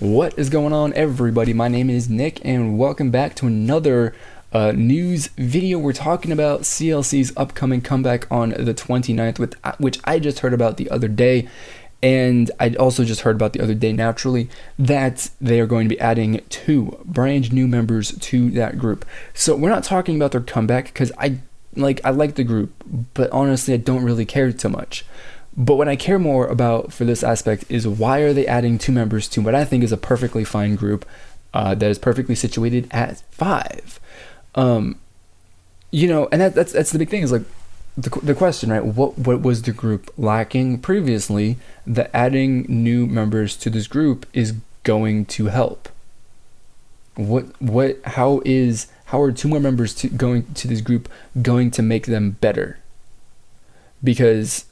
What is going on, everybody? My name is Nick, and welcome back to another news video. We're talking about CLC's upcoming comeback on the 29th, which I just heard about the other day. And I also just heard about the other day, naturally, that they are going to be adding 2 brand new members to that group. So we're not talking about their comeback, because I like the group, but honestly, I don't really care too much. But what I care more about for this aspect is, why are they adding 2 members to what I think is a perfectly fine group that is perfectly situated at 5? And that's the big thing, is like the question, right? What was the group lacking previously that adding new members to this group is going to help? How are 2 more members going to this group going to make them better? Because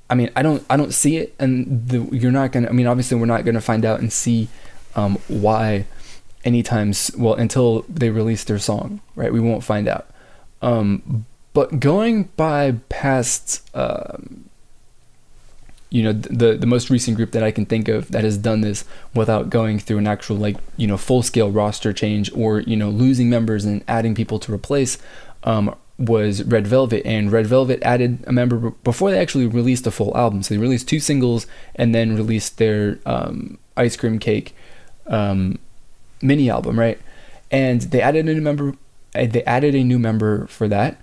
I mean, I don't see it, and you're not gonna. I mean, obviously, we're not gonna find out and see why until they release their song, right? We won't find out. But going by past, the most recent group that I can think of that has done this without going through an actual full scale roster change, or losing members and adding people to replace, was Red Velvet. And Red Velvet added a member before they actually released a full album. So they released 2 singles and then released their Ice Cream Cake mini album, right? And they added a new member. They added a new member for that.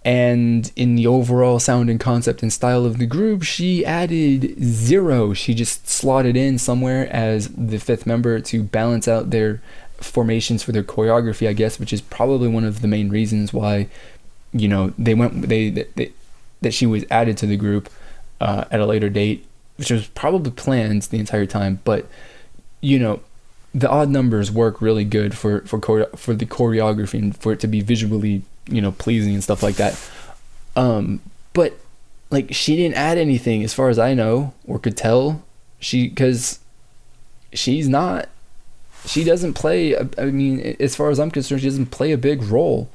And in the overall sound and concept and style of the group, she added 0. She just slotted in somewhere as the 5th member to balance out their formations for their choreography, I guess, which is probably one of the main reasons why that she was added to the group at a later date, which was probably planned the entire time. But the odd numbers work really good for the choreography and for it to be visually pleasing and stuff like that. But she didn't add anything as far as I know or could tell. She doesn't play. I mean, as far as I'm concerned, she doesn't play a big role.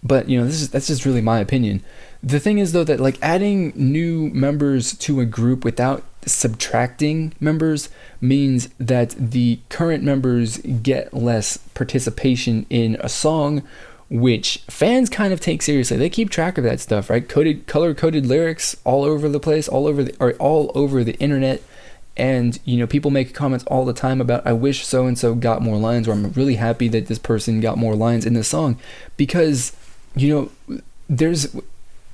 But that's just really my opinion. The thing is, though, that adding new members to a group without subtracting members means that the current members get less participation in a song, which fans kind of take seriously. They keep track of that stuff, right? Color-coded lyrics all over the place, all over the internet. And people make comments all the time about, I wish so and so got more lines, or I'm really happy that this person got more lines in the song, because there's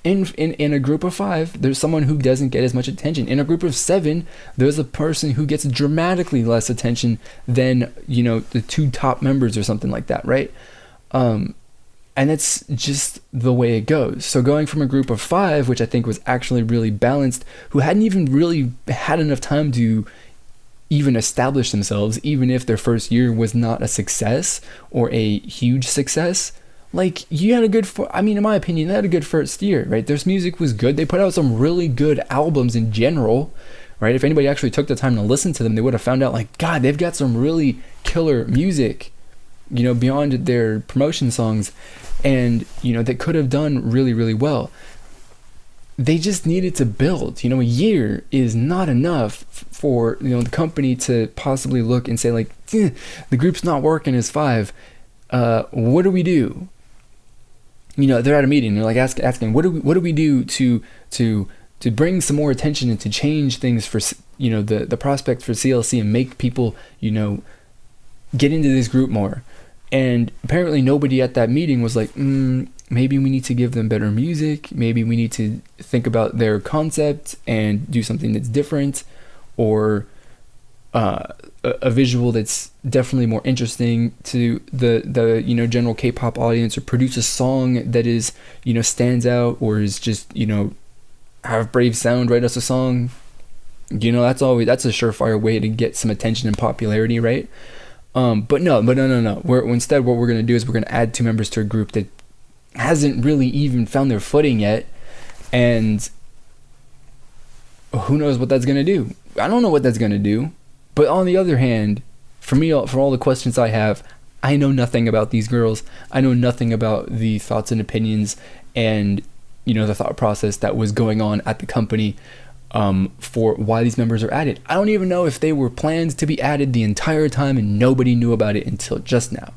in a group of 5, there's someone who doesn't get as much attention. In a group of 7, there's a person who gets dramatically less attention than the 2 top members or something like that, right? And it's just the way it goes. So going from a group of 5, which I think was actually really balanced, who hadn't even really had enough time to even establish themselves, even if their first year was not a success or a huge success, you had in my opinion, they had a good first year, right? Their music was good. They put out some really good albums in general, right? If anybody actually took the time to listen to them, they would have found out, God, they've got some really killer music, beyond their promotion songs, and, that could have done really, really well. They just needed to build. A year is not enough for, the company to possibly look and say, the group's not working as 5. What do we do? They're at a meeting. They're asking, what do we do to bring some more attention and to change things for the prospect for CLC and make people get into this group more. And apparently nobody at that meeting was maybe we need to give them better music. Maybe we need to think about their concept and do something that's different, or a visual that's definitely more interesting to the general K-pop audience, or produce a song that is stands out, or is just have Brave Sound write us a song. That's a surefire way to get some attention and popularity, right? But no. Instead, what we're gonna do is we're gonna add 2 members to a group that hasn't really even found their footing yet, and who knows what that's gonna do. I don't know what that's gonna do. But on the other hand, for all the questions I have, I know nothing about these girls. I know nothing about the thoughts and opinions and the thought process that was going on at the company. for why these members are added. I don't even know if they were planned to be added the entire time and nobody knew about it until just now.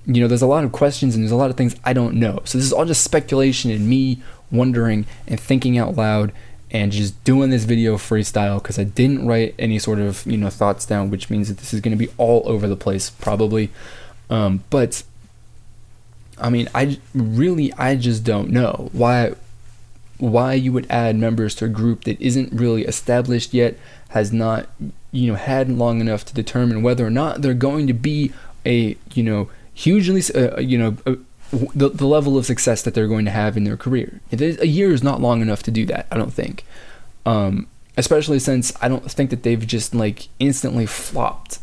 You know, there's a lot of questions and there's a lot of things I don't know. So this is all just speculation and me wondering and thinking out loud and just doing this video freestyle because I didn't write any sort of, you know, thoughts down, which means that this is going to be all over the place probably. But I mean, I just don't know why you would add members to a group that isn't really established yet, has not, you know, had long enough to determine whether or not they're going to be a, you know, hugely, the level of success that they're going to have in their career. A year is not long enough to do that, I don't think. Especially since I don't think that they've just like instantly flopped,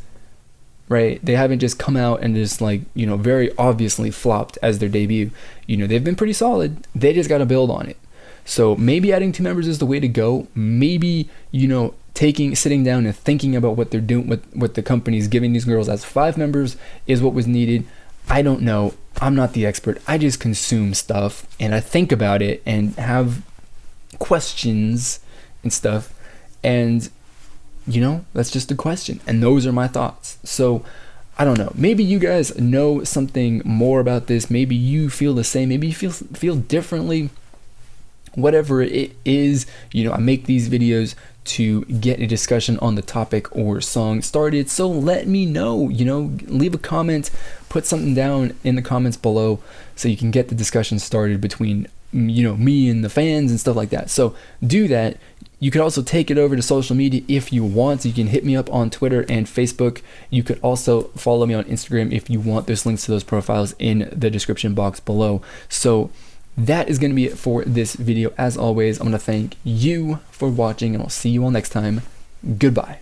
right? They haven't just come out and just like, you know, very obviously flopped as their debut. You know, they've been pretty solid. They just got to build on it. So maybe adding 2 members is the way to go. Maybe, you know, sitting down and thinking about what they're doing, what the company's giving these girls as 5 members is what was needed. I don't know. I'm not the expert. I just consume stuff and I think about it and have questions and stuff. And, you know, that's just a question. And those are my thoughts. So I don't know. Maybe you guys know something more about this. Maybe you feel the same. Maybe you feel differently. Whatever it is, you know, I make these videos to get a discussion on the topic or song started. So let me know, you know, leave a comment, put something down in the comments below so you can get the discussion started between, you know, me and the fans and stuff like that. So do that. You could also take it over to social media if you want. You can hit me up on Twitter and Facebook. You could also follow me on Instagram if you want. There's links to those profiles in the description box below. So that is going to be it for this video. As always, I'm going to thank you for watching and I'll see you all next time. Goodbye.